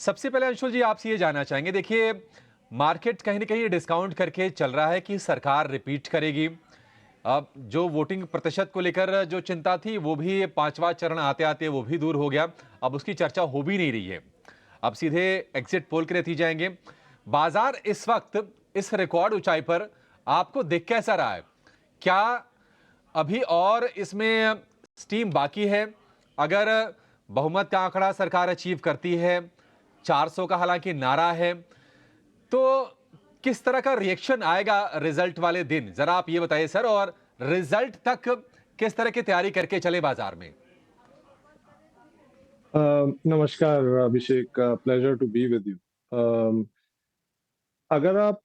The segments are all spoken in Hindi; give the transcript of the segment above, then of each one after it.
सबसे पहले अंशुल जी आपसे ये जानना चाहेंगे, देखिए मार्केट कहीं ना कहीं डिस्काउंट करके चल रहा है कि सरकार रिपीट करेगी। अब जो वोटिंग प्रतिशत को लेकर जो चिंता थी वो भी पांचवा चरण आते आते वो भी दूर हो गया। अब उसकी चर्चा हो भी नहीं रही है। अब सीधे एग्जिट पोल के नतीजे आएंगे। बाजार इस वक्त इस रिकॉर्ड ऊंचाई पर आपको देख कैसा रहा है? क्या अभी और इसमें स्टीम बाकी है? अगर बहुमत का आंकड़ा सरकार अचीव करती है, 400 का हालांकि नारा है, तो किस तरह का रिएक्शन आएगा रिजल्ट वाले दिन? जरा आप ये बताइए सर, और रिजल्ट तक किस तरह की तैयारी करके चले बाजार में? नमस्कार Abhishek, pleasure to be with you. अगर आप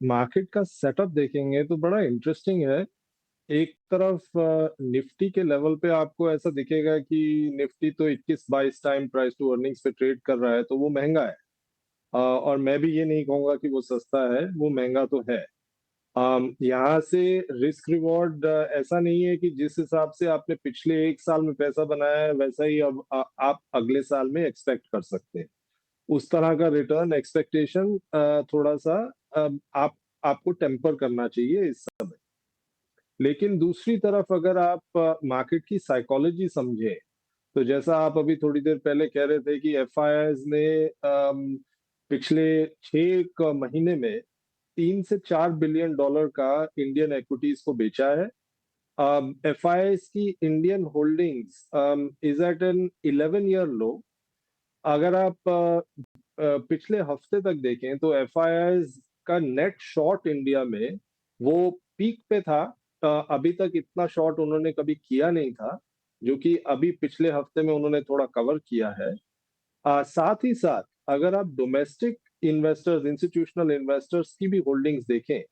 मार्केट का सेटअप देखेंगे तो बड़ा इंटरेस्टिंग है। एक तरफ निफ्टी के लेवल पे आपको ऐसा दिखेगा कि निफ्टी तो 21-22 टाइम प्राइस टू अर्निंग्स पे ट्रेड कर रहा है, तो वो महंगा है। और मैं भी ये नहीं कहूंगा कि वो सस्ता है, वो महंगा तो है। यहाँ से रिस्क रिवॉर्ड ऐसा नहीं है कि जिस हिसाब से आपने पिछले एक साल में पैसा बनाया है वैसा ही अब आप अगले साल में एक्सपेक्ट कर सकते हैं। उस तरह का रिटर्न एक्सपेक्टेशन थोड़ा सा अ, आप आपको टेम्पर करना चाहिए इस समय। लेकिन दूसरी तरफ अगर आप मार्केट की साइकोलॉजी समझें, तो जैसा आप अभी थोड़ी देर पहले कह रहे थे कि एफआईआईज ने पिछले 6 महीने में 3 से 4 बिलियन डॉलर का इंडियन इक्विटीज को बेचा है। एफआईआईज की Indian holdings is at an 11 year low. अगर आप पिछले हफ्ते तक देखें तो एफआईआईज का नेट शॉर्ट इंडिया में वो पीक पे था। अभी तक इतना शॉर्ट उन्होंने कभी किया नहीं था, जो कि अभी पिछले हफ्ते में उन्होंने थोड़ा कवर किया है। साथ ही साथ अगर आप डोमेस्टिक इन्वेस्टर्स, इंस्टीट्यूशनल इन्वेस्टर्स की भी होल्डिंग्स देखें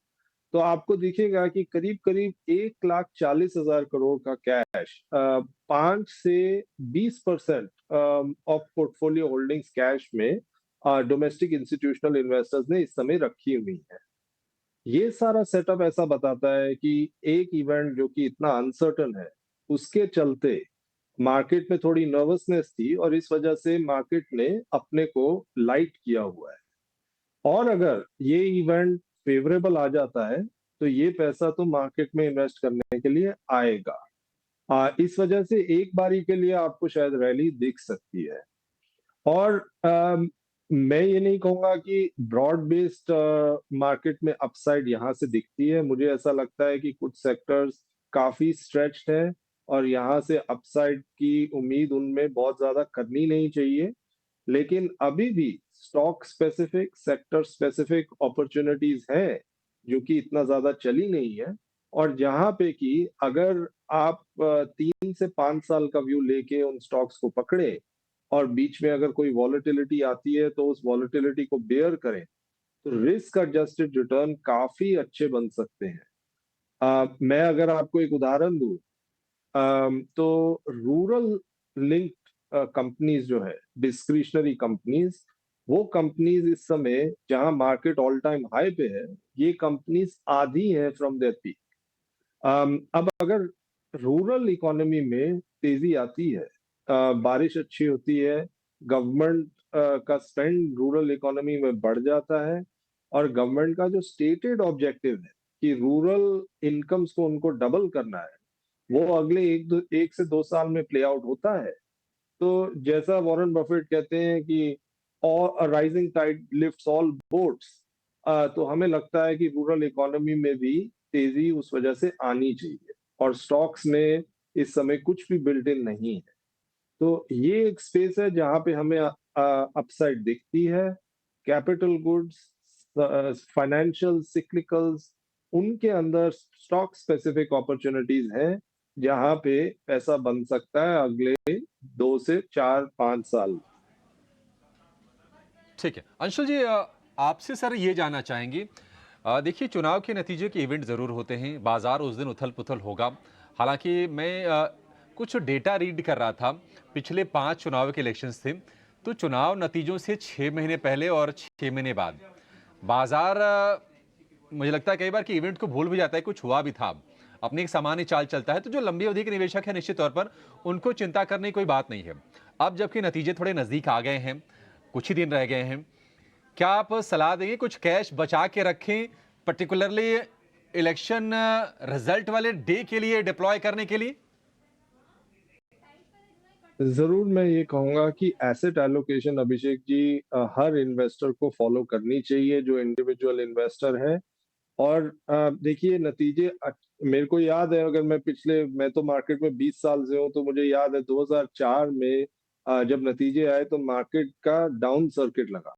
तो आपको दिखेगा कि करीब करीब 1,40,000 करोड़ का कैश, 5 से 20% ऑफ पोर्टफोलियो होल्डिंग्स कैश में डोमेस्टिक इंस्टीट्यूशनल इन्वेस्टर्स ने इस समय रखी हुई है। ये सारा सेटअप ऐसा बताता है कि एक इवेंट जो कि इतना अनसर्टन है, उसके चलते मार्केट में थोड़ी नर्वसनेस थी और इस वजह से मार्केट ने अपने को लाइट किया हुआ है। और अगर ये इवेंट फेवरेबल आ जाता है तो ये पैसा तो मार्केट में इन्वेस्ट करने के लिए आएगा। इस वजह से एक बारी के लिए आपको शायद रैली दिख सकती है। और मैं ये नहीं कहूंगा कि ब्रॉड बेस्ड मार्केट में अपसाइड यहाँ से दिखती है। मुझे ऐसा लगता है कि कुछ सेक्टर्स काफी स्ट्रेच्ड हैं और यहाँ से अपसाइड की उम्मीद उनमें बहुत ज्यादा करनी नहीं चाहिए। लेकिन अभी भी stock specific, sector specific opportunities हैं जो कि इतना ज्यादा चली नहीं है। और जहां पे कि अगर आप 3 से 5 साल का व्यू लेके उन स्टॉक्स को पकड़े और बीच में अगर कोई वॉलेटिलिटी आती है तो उस वॉलेटिलिटी को बेयर करें, तो रिस्क एडजस्टेड रिटर्न काफी अच्छे बन सकते हैं। मैं अगर आपको एक उदाहरण दूं, तो रूरल लिंक्ड कंपनीज जो है, डिस्क्रिशनरी कंपनीज, वो कंपनीज इस समय जहां मार्केट ऑल टाइम हाई पे है, ये कंपनीज आधी हैं फ्रॉम देयर पीक। अब अगर रूरल इकोनॉमी में तेजी आती है, बारिश अच्छी होती है, गवर्नमेंट का स्पेंड रूरल इकोनॉमी में बढ़ जाता है और गवर्नमेंट का जो स्टेटेड ऑब्जेक्टिव है कि रूरल इनकम्स को उनको डबल करना है, वो अगले 1 से 2 साल में प्ले आउट होता है। तो जैसा वॉरेन बफेट कहते हैं कि और rising tide lifts all boats, तो हमें लगता है कि रूरल इकोनॉमी में भी तेजी उस वजह से आनी चाहिए और स्टॉक्स में इस समय कुछ भी बिल्ट इन नहीं है। तो ये एक स्पेस है जहां पे हमें अपसाइड दिखती है। कैपिटल गुड्स, फाइनेंशियल सिक्लिकल्स, उनके अंदर स्टॉक स्पेसिफिक अपॉर्चुनिटीज हैं जहां पे पैसा बन सकता है अगले 2 से 4-5 साल। ठीक है अंशुल जी, आपसे सर ये जानना चाहेंगे, देखिए चुनाव के नतीजे के इवेंट ज़रूर होते हैं, बाजार उस दिन उथल पुथल होगा। हालांकि मैं कुछ डेटा रीड कर रहा था, पिछले 5 चुनाव के इलेक्शंस थे, तो चुनाव नतीजों से 6 महीने पहले और 6 महीने बाद बाजार मुझे लगता है कई बार कि इवेंट को भूल भी जाता है, कुछ हुआ भी था, अपनी एक सामान्य चाल चलता है। तो जो लंबी अवधि के निवेशक है निश्चित तौर पर उनको चिंता करने की कोई बात नहीं है। अब जबकि नतीजे थोड़े नजदीक आ गए हैं, कुछ ही दिन रह गए हैं, क्या आप सलाह देंगे कुछ कैश बचा के रखें, पर्टिकुलरली इलेक्शन रिजल्ट वाले डे के लिए डिप्लॉय करने के लिए? ज़रूर मैं ये कहूँगा कि एसेट एलोकेशन अभिषेक जी हर इन्वेस्टर को फ़ॉलो करनी चाहिए जो इंडिविजुअल इन्वेस्टर है। और देखिए नतीजे मेरे को याद है, अगर मैं तो मार्केट में 20 साल से हूँ, तो मुझे याद है 2004 में जब नतीजे आए तो मार्केट का डाउन सर्किट लगा,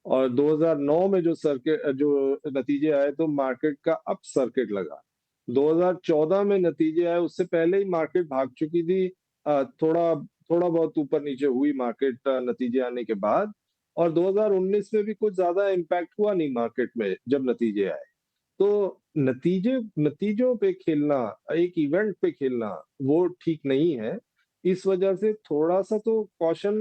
और 2009 में जो नतीजे आए तो मार्केट का अप सर्किट लगा। 2014 में नतीजे आए, उससे पहले ही मार्केट भाग चुकी थी। थोड़ा थोड़ा बहुत ऊपर नीचे हुई मार्केट नतीजे आने के बाद। और 2019 में भी कुछ ज्यादा इम्पैक्ट हुआ नहीं मार्केट में जब नतीजे आए। तो नतीजों पे खेलना, एक इवेंट पे खेलना, वो ठीक नहीं है। इस वजह से थोड़ा-सा तो कॉशन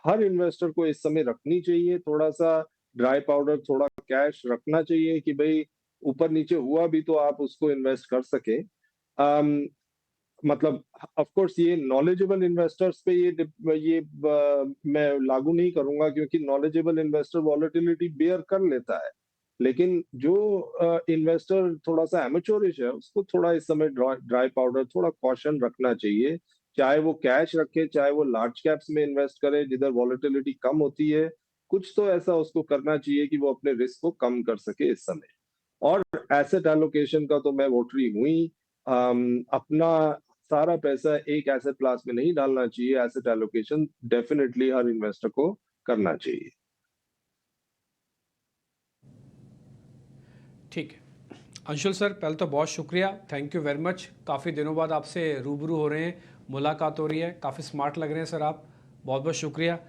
हर इन्वेस्टर को इस समय रखनी चाहिए, थोड़ा-सा ड्राई पाउडर, थोड़ा कैश रखना चाहिए कि भई ऊपर-नीचे हुआ भी तो आप उसको इन्वेस्ट कर सकें। अम, मतलब ऑफ कोर्स ये नॉलेजेबल इन्वेस्टर्स पे ये मैं लागू नहीं करूँगा, क्योंकि नॉलेजेबल इन्वेस्टर वॉलेटिलिटी बेयर कर लेता है। लेकिन जो इन्वेस्टर थोड़ा-सा एमेच्योरिश है, उसको थोड़ा इस समय ड्राई पाउडर, थोड़ा कॉशन रखना चाहिए। चाहे वो कैश रखे, चाहे वो लार्ज कैप्स में इन्वेस्ट करे जिधर वॉलेटिलिटी कम होती है। कुछ तो ऐसा उसको करना चाहिए कि वो अपने रिस्क को कम कर सके इस समय। और एसेट एलोकेशन का तो मैं वोटरी हूँ ही। अपना सारा पैसा एक एसेट क्लास में नहीं डालना चाहिए, एसेट एलोकेशन डेफिनिटली हर इन्वेस्टर को करना चाहिए। ठीक है। अंशुल सर, पहले तो बहुत शुक्रिया, थैंक यू वेरी मच। काफ़ी दिनों बाद आपसे रूबरू हो रहे हैं, मुलाकात हो रही है, काफ़ी स्मार्ट लग रहे हैं सर आप, बहुत बहुत शुक्रिया।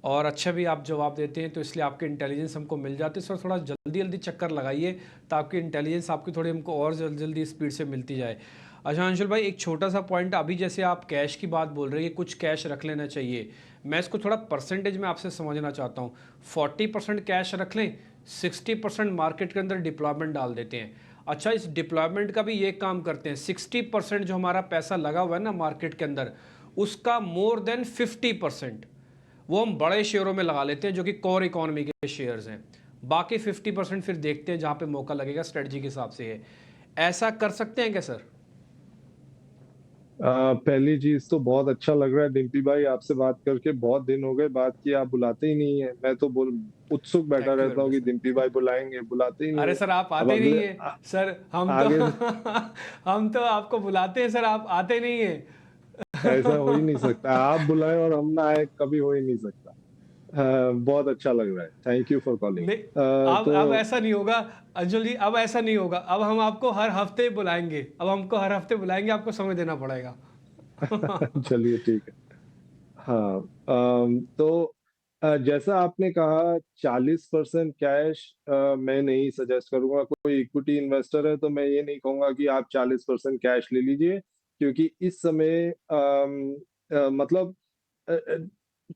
और अच्छा भी आप जवाब देते हैं, तो इसलिए आपके इंटेलिजेंस हमको मिल जाते हैं सर। थोड़ा जल्दी जल्दी चक्कर लगाइए, ताकि इंटेलिजेंस आपकी थोड़ी हमको और जल्दी जल्दी स्पीड से मिलती जाए। अच्छा अंशुल भाई, एक छोटा सा पॉइंट, अभी जैसे आप कैश की बात बोल रहे हैं, कुछ कैश रख लेना चाहिए, मैं इसको थोड़ा परसेंटेज में आपसे समझना चाहता हूँ। 40% कैश रख लें, 60% मार्केट के अंदर डिप्लॉयमेंट डाल देते हैं। अच्छा, इस डिप्लॉयमेंट का भी ये काम करते हैं, 60% जो हमारा पैसा लगा हुआ है ना मार्केट के अंदर, उसका मोर देन 50% वो हम बड़े शेयरों में लगा लेते हैं, जो कि कोर इकोनॉमी के शेयर्स हैं। बाकी 50% फिर देखते हैं जहाँ पे मौका लगेगा, स्ट्रेटजी के हिसाब से है। ऐसा कर सकते हैं क्या सर? पहली चीज तो बहुत अच्छा लग रहा है डिम्पी भाई, आपसे बात करके बहुत दिन हो गए बात किए, आप बुलाते ही नहीं है। मैं तो उत्सुक बैठा थैंक यू वेरी रहता हूँ मच कि सर। डिम्पी भाई बुलाएंगे, बुलाते ही नहीं अरे है। सर, आप अब आते नहीं है सर, हम तो आगे हम तो आपको बुलाते हैं सर, आप आते नहीं ऐसा हो ही नहीं है। सकता, आप बुलाएं और हम ना आए, कभी हो ही नहीं सकता। बहुत अच्छा लग रहा है, थैंक यू फॉर कॉलिंग। नहीं, अब तो ऐसा नहीं होगा अंजुल जी, अब ऐसा नहीं होगा। अब हम आपको हर हफ्ते बुलाएंगे, अब हमको हर हफ्ते बुलाएंगे, आपको समय देना पड़ेगा। चलिए ठीक है। हाँ, तो जैसा आपने कहा 40% कैश, मैं नहीं सजेस्ट करूंगा। कोई इक्विटी इन्वेस्टर है तो मैं ये नहीं कहूंगा कि आप 40% कैश ले लीजिए, क्योंकि इस समय मतलब अ, अ,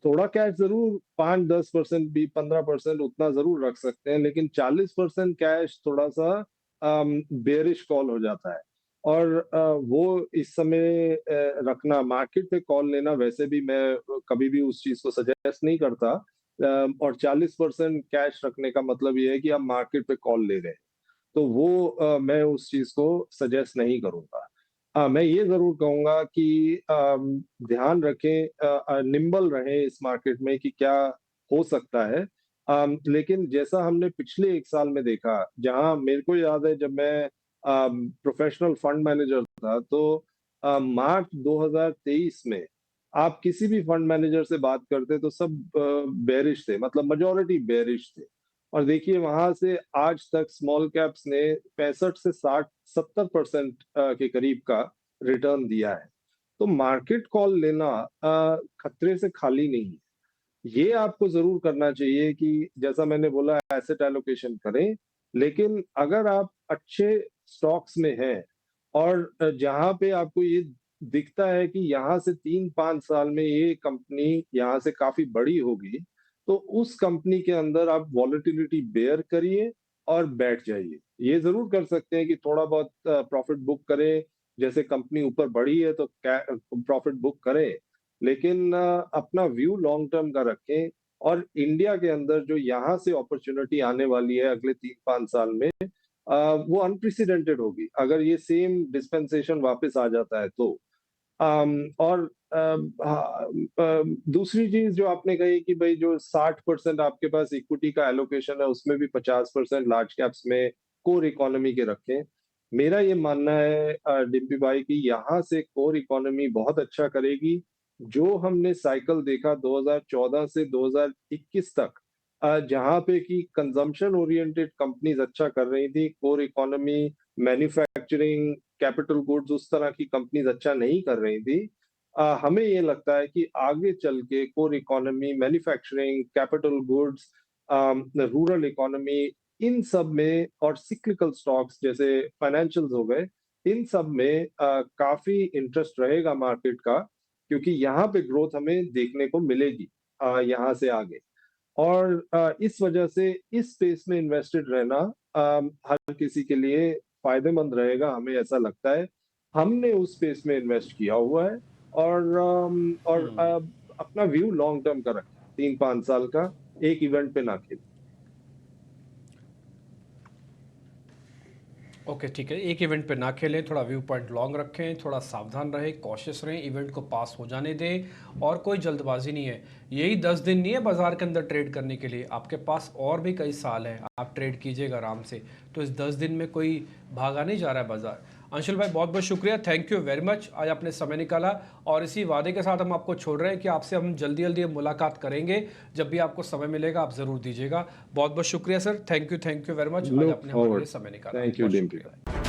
थोड़ा कैश जरूर, 5-10% भी, 15% उतना जरूर रख सकते हैं, लेकिन 40% कैश थोड़ा सा बेरिश कॉल हो जाता है। और वो इस समय रखना, मार्केट पे कॉल लेना, वैसे भी मैं कभी भी उस चीज को सजेस्ट नहीं करता। और 40% कैश रखने का मतलब ये है कि आप मार्केट पे कॉल ले रहे हैं, तो वो मैं उस चीज को सजेस्ट नहीं करूंगा। मैं ये जरूर कहूंगा कि ध्यान रखें, निम्बल रहें इस मार्केट में कि क्या हो सकता है। लेकिन जैसा हमने पिछले 1 साल में देखा, जहां मेरे को याद है जब मैं प्रोफेशनल फंड मैनेजर था, तो मार्च 2023 में आप किसी भी फंड मैनेजर से बात करते तो सब बेरिश थे, मतलब मेजोरिटी बेरिश थे। और देखिए वहां से आज तक स्मॉल कैप्स ने 65 से 60-70% के करीब का रिटर्न दिया है। तो मार्केट कॉल लेना खतरे से खाली नहीं है। ये आपको जरूर करना चाहिए कि जैसा मैंने बोला, एसेट एलोकेशन करें। लेकिन अगर आप अच्छे स्टॉक्स में हैं, और जहां पे आपको ये दिखता है कि यहाँ से 3-5 साल में ये कंपनी यहाँ से काफी बड़ी होगी, तो उस कंपनी के अंदर आप वॉलेटिलिटी बेयर करिए और बैठ जाइए। ये जरूर कर सकते हैं कि थोड़ा बहुत प्रॉफिट बुक करें, जैसे कंपनी ऊपर बढ़ी है तो प्रॉफिट बुक करें। लेकिन अपना व्यू लॉन्ग टर्म का रखें, और इंडिया के अंदर जो यहाँ से अपॉर्चुनिटी आने वाली है अगले 3-5 साल में, वो अनप्रेसिडेंटेड होगी अगर ये सेम डिस्पेंसेशन वापस आ जाता है तो। और दूसरी चीज जो आपने कही कि भाई जो 60% आपके पास इक्विटी का एलोकेशन है उसमें भी 50% लार्ज कैप्स में कोर इकोनॉमी के रखें। मेरा ये मानना है डिम्पी भाई की यहाँ से कोर इकोनॉमी बहुत अच्छा करेगी। जो हमने साइकिल देखा 2014 से 2021 तक, जहाँ पे कि कंजम्पशन ओरिएंटेड कंपनीज अच्छा कर रही थी, core economy, manufacturing, capital goods उस तरह की कंपनीज अच्छा नहीं कर रही थी। हमें ये लगता है कि आगे चल के core economy, manufacturing, capital goods, rural economy, इन सब में और सिक्लिकल स्टॉक्स जैसे फाइनेंशियल्स हो गए, इन सब में काफी इंटरेस्ट रहेगा मार्केट का, क्योंकि यहाँ पे ग्रोथ हमें देखने को मिलेगी यहाँ से आगे। और इस वजह से इस स्पेस में इन्वेस्टेड रहना हर किसी के लिए फायदेमंद रहेगा, हमें ऐसा लगता है। हमने उस स्पेस में इन्वेस्ट किया हुआ है और अपना व्यू लॉन्ग टर्म का रखा, 3-5 साल का, एक इवेंट पे ना खेल। ओके ठीक है, एक इवेंट पे ना खेलें, थोड़ा व्यू पॉइंट लॉन्ग रखें, थोड़ा सावधान रहें, कॉशियस रहें, इवेंट को पास हो जाने दें और कोई जल्दबाजी नहीं है। यही 10 दिन नहीं है बाजार के अंदर ट्रेड करने के लिए, आपके पास और भी कई साल हैं, आप ट्रेड कीजिएगा आराम से। तो इस 10 दिन में कोई भागा नहीं जा रहा है बाजार। अंशुल भाई बहुत बहुत शुक्रिया, थैंक यू वेरी मच, आज आपने समय निकाला और इसी वादे के साथ हम आपको छोड़ रहे हैं कि आपसे हम जल्दी जल्दी मुलाकात करेंगे। जब भी आपको समय मिलेगा आप ज़रूर दीजिएगा। बहुत बहुत शुक्रिया sir, thank you very much, आज आपने हमारे लिए समय निकाला। Thank you Dimpy.